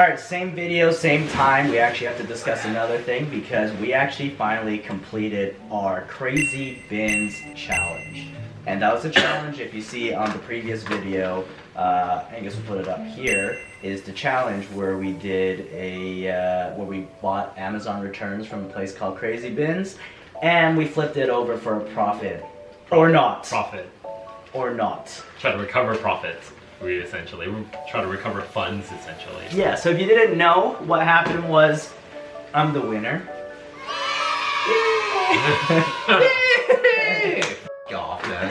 Alright, same video, same time. We actually have to discuss another thing because we actually finally completed our Crazy Bins challenge. And that was a challenge, if you see on the previous video, I guess we'll put it up here, is the challenge where we did where we bought Amazon returns from a place called Crazy Bins, and we flipped it over for a profit. Or not. Profit. Or not. Try to recover profits. We try to recover funds, essentially. Yeah, so if you didn't know, what happened was, I'm the winner. F off, man.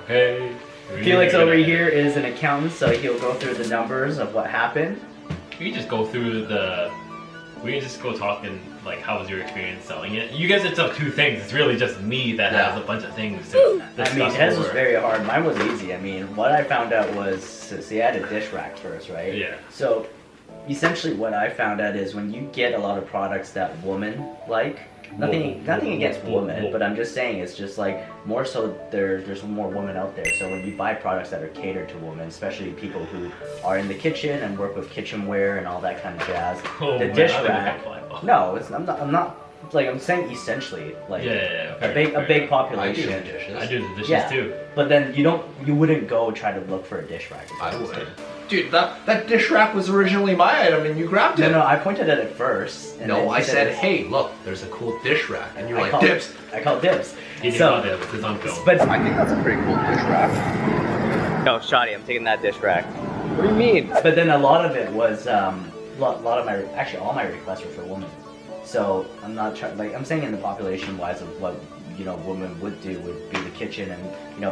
Okay. Felix over here is an accountant, so he'll go through the numbers of what happened. We can just go through we can just go talk and like, how was your experience selling it? You guys did some two things. It's really just me that has a bunch of things to discuss. I mean, his was very hard. Mine was easy. I mean, what I found out was, see, I had a dish rack first, right? Yeah. So, essentially what I found out is when you get a lot of products that women like, nothing against women, but I'm just saying it's just like more so there's more women out there. So when you buy products that are catered to women, especially people who are in the kitchen and work with kitchenware and all that kind of jazz, the dish rack. No, I'm saying essentially, like a big population. I do the dishes. I do the dishes too. But then you wouldn't go try to look for a dish rack. I would. Dude, that dish rack was originally my item and you grabbed it. No, I pointed at it first. And no, I said, hey, look, there's a cool dish rack. And you're like, dibs. I called dibs. He didn't call dibs, it's on film. But I think that's a pretty cool dish rack. No, Shoddy, I'm taking that dish rack. What do you mean? But then a lot of it was, lot of my, actually all my requests were for women. So I'm not trying, like I'm saying in the population wise of what, women would do would be the kitchen and,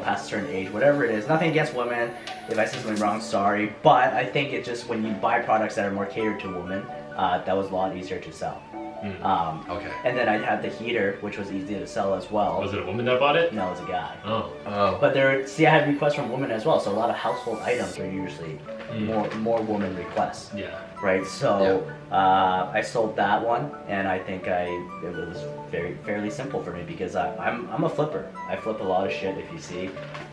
past a certain age, whatever it is. Nothing against women. If I said something wrong, sorry. But I think it just, when you buy products that are more catered to women, that was a lot easier to sell. Okay. And then I had the heater, which was easy to sell as well. Was it a woman that bought it? No, it was a guy. Oh. But I had requests from women as well. So a lot of household items are usually more woman requests. Yeah. Right. So I sold that one, and I think it was fairly simple for me because I'm a flipper. I flip a lot of shit. If you see,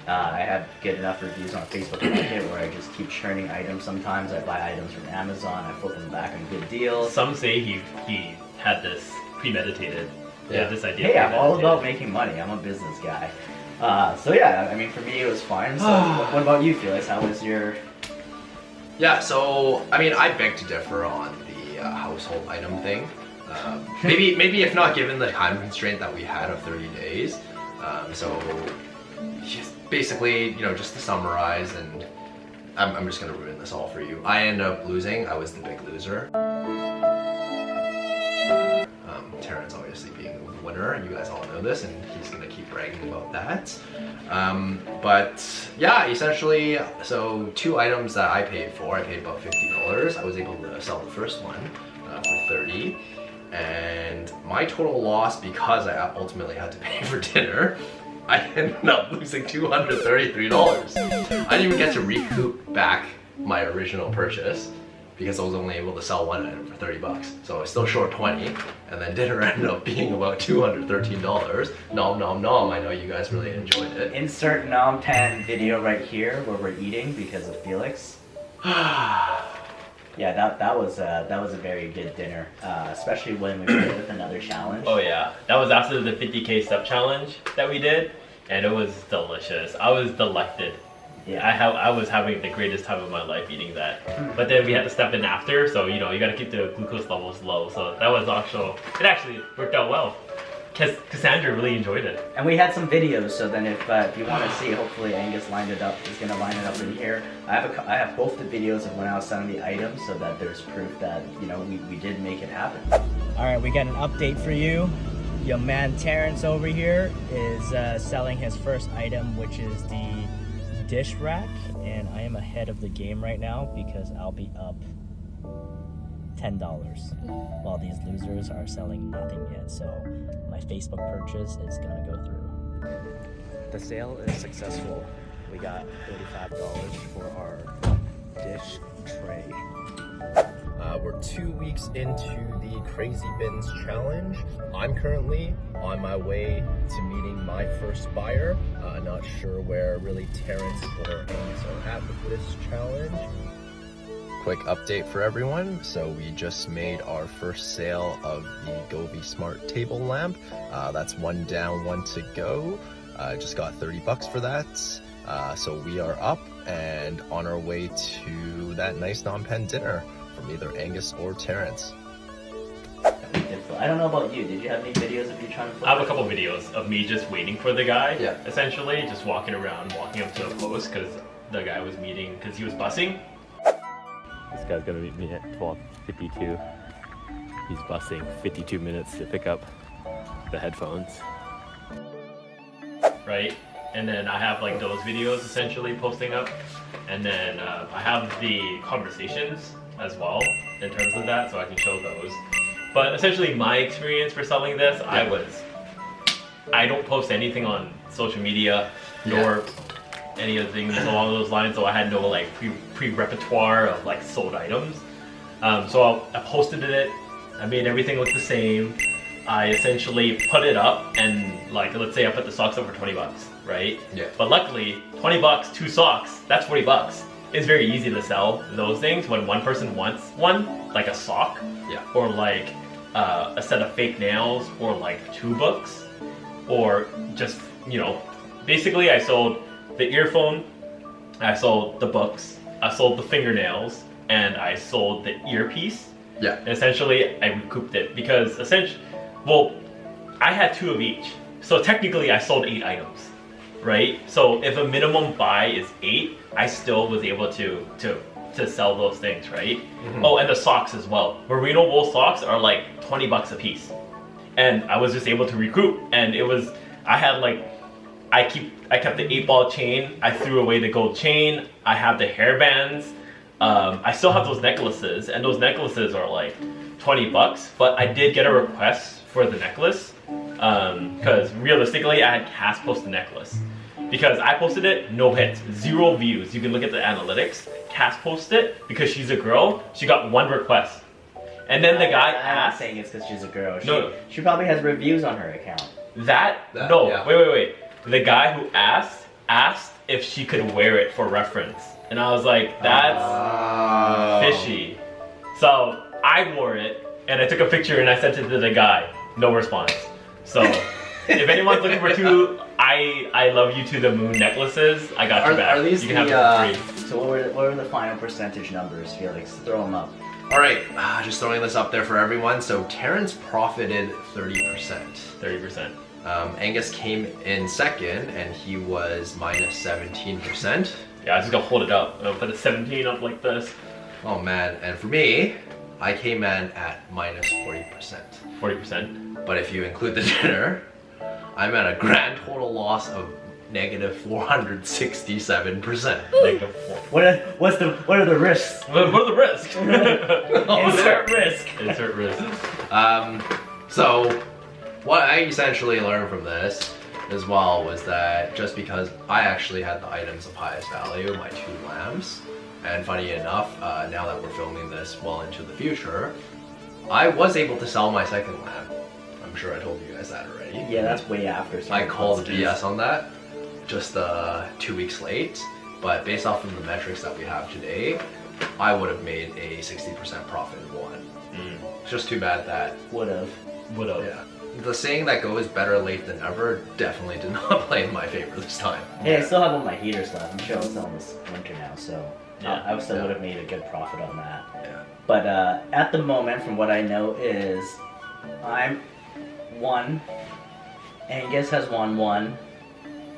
I get enough reviews on Facebook Market where I just keep churning items. Sometimes I buy items from Amazon. I flip them back on good deals. Some say he had this premeditated. Yeah, this idea. Hey, I'm all about making money. I'm a business guy. So yeah, I mean, for me it was fine. So what about you, Felix? How was your? Yeah, so I mean, I beg to differ on the household item thing. Maybe if not given the time constraint that we had of 30 days. So basically, just to summarize, and I'm just gonna ruin this all for you. I ended up losing. I was the big loser. Terrence obviously being the winner, and you guys all know this, and he's gonna keep bragging about that. But yeah, essentially, so 2 items that I paid for, I paid about $50. I was able to sell the first one for $30, and my total loss, because I ultimately had to pay for dinner, I ended up losing $233. I didn't even get to recoup back my original purchase, because I was only able to sell one item for $30. So I was still short 20, and then dinner ended up being about $213. Nom nom nom, I know you guys really enjoyed it. Insert nom tan video right here where we're eating because of Felix. Yeah, that was a very good dinner, especially when we did it with another challenge. Oh yeah, that was after the 50K step challenge that we did, and it was delicious. I was delighted. Yeah, I was having the greatest time of my life eating that. But then we had to step in after, so you got to keep the glucose levels low. So that was it actually worked out well. Cassandra really enjoyed it. And we had some videos, so then if you want to see, hopefully Angus is going to line it up in here. I have both the videos of when I was selling the items, so that there's proof that we did make it happen. All right, we got an update for you. Your man Terrence over here is selling his first item, which is the dish rack, and I am ahead of the game right now because I'll be up $10 while these losers are selling nothing yet. So my Facebook purchase is gonna go through. The sale is successful. We got $45 for our dish tray. We're 2 weeks into the Crazy Bins challenge. I'm currently on my way to meeting my first buyer. Not sure where really Terrence or Angus are at with this challenge. quick update for everyone. So we just made our first sale of the Govee Smart Table Lamp. That's one down, one to go. Just got $30 for that. So we are up and on our way to that nice non-pen dinner from either Angus or Terrence. I don't know about you. Did you have any videos of you trying to flip? I have a couple videos of me just waiting for the guy. Yeah. Essentially, just walking around, walking up to a post because the guy was meeting, because he was busing. This guy's gonna meet me at 12:52. He's busing 52 minutes to pick up the headphones. Right? And then I have like those videos essentially posting up. And then I have the conversations as well in terms of that, so I can show those. But essentially my experience for selling this, I don't post anything on social media, nor any of the things along those lines, so I had no like pre-repertoire of like sold items. So I posted it, I made everything look the same. I essentially put it up and like, let's say I put the socks up for $20, right? Yeah. But luckily, $20, 2 socks, that's $40. It's very easy to sell those things when one person wants one, like a sock, or like a set of fake nails, or like 2 books, or just, you know, basically I sold the earphone, I sold the books, I sold the fingernails, and I sold the earpiece. Yeah. And essentially I recouped it because I had 2 of each. So technically I sold 8 items, right? So if a minimum buy is 8, I still was able to sell those things, right? Mm-hmm. Oh, and the socks as well. Merino wool socks are like $20 a piece. And I was just able to recoup, and I kept the 8-ball chain, I threw away the gold chain, I have the hairbands, I still have those necklaces, and those necklaces are like $20, but I did get a request for the necklace, because realistically I had Cass post the necklace. Because I posted it, no hits, 0 views. You can look at the analytics. Cass posted it because she's a girl, she got 1 request. And then the guy I'm not asked... saying it's because she's a girl. No. She probably has reviews on her account. Wait. The guy who asked if she could wear it for reference. And I was like, that's fishy. So I wore it, and I took a picture and I sent it to the guy. No response. So if anyone's looking for 2 I love you to the moon necklaces, I got you back. Are these you can have them for free. So what were the final percentage numbers, Felix? Throw them up. All right, just throwing this up there for everyone. So Terrence profited 30%. 30%. Angus came in second, and he was minus 17%. Yeah, I just gotta hold it up. I'll put a 17 up like this. Oh man, and for me, I came in at minus 40%. 40%. But if you include the dinner, I'm at a grand total loss of negative 467%. Negative 4. What are the risks? What are the risks? Insert risk. Insert risk. So what I essentially learned from this as well was that just because I actually had the items of highest value, my 2 lamps, and funny enough, now that we're filming this well into the future, I was able to sell my second lamp. I'm sure I told you guys that already. Yeah, that's way after. I called BS on that, just 2 weeks late, but based off of the metrics that we have today, I would have made a 60% profit in 1. It's just too bad that... Would've. Yeah. The saying that goes better late than never definitely did not play in my favor this time. Hey, I still have all my heaters left. I'm sure I'll sell them this winter now, so Yeah. I still would have made a good profit on that. Yeah. But at the moment, from what I know is, I'm 1, Angus has won 1,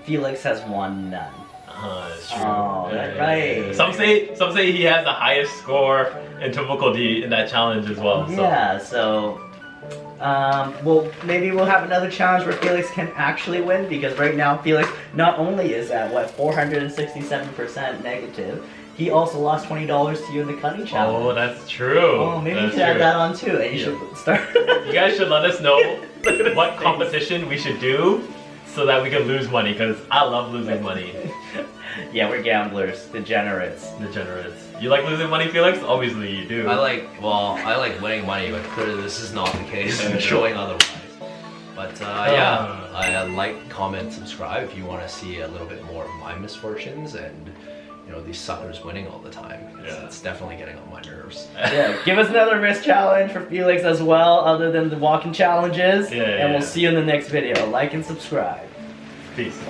Felix has won none. That's true. Oh, right. Some say he has the highest score in difficulty in that challenge as well. So. Yeah, so well, maybe we'll have another challenge where Felix can actually win, because right now Felix not only is at 467% negative, he also lost $20 to you in the cutting challenge. Oh, that's true. Oh, maybe that's you should add true. that on too, and you should start. You guys should let us know what competition we should do so that we can lose money, because I love losing money. Yeah, we're gamblers, degenerates. Degenerates. You like losing money, Felix? Obviously you do. I like winning money, but clearly this is not the case. I'm showing otherwise. But yeah, like, comment, subscribe if you want to see a little bit more of my misfortunes and you know, these suckers winning all the time. Yeah. It's definitely getting on my nerves. Yeah, give us another wrist challenge for Felix as well, other than the walking challenges. Yeah, and we'll yeah. see you in the next video. Like and subscribe. Peace.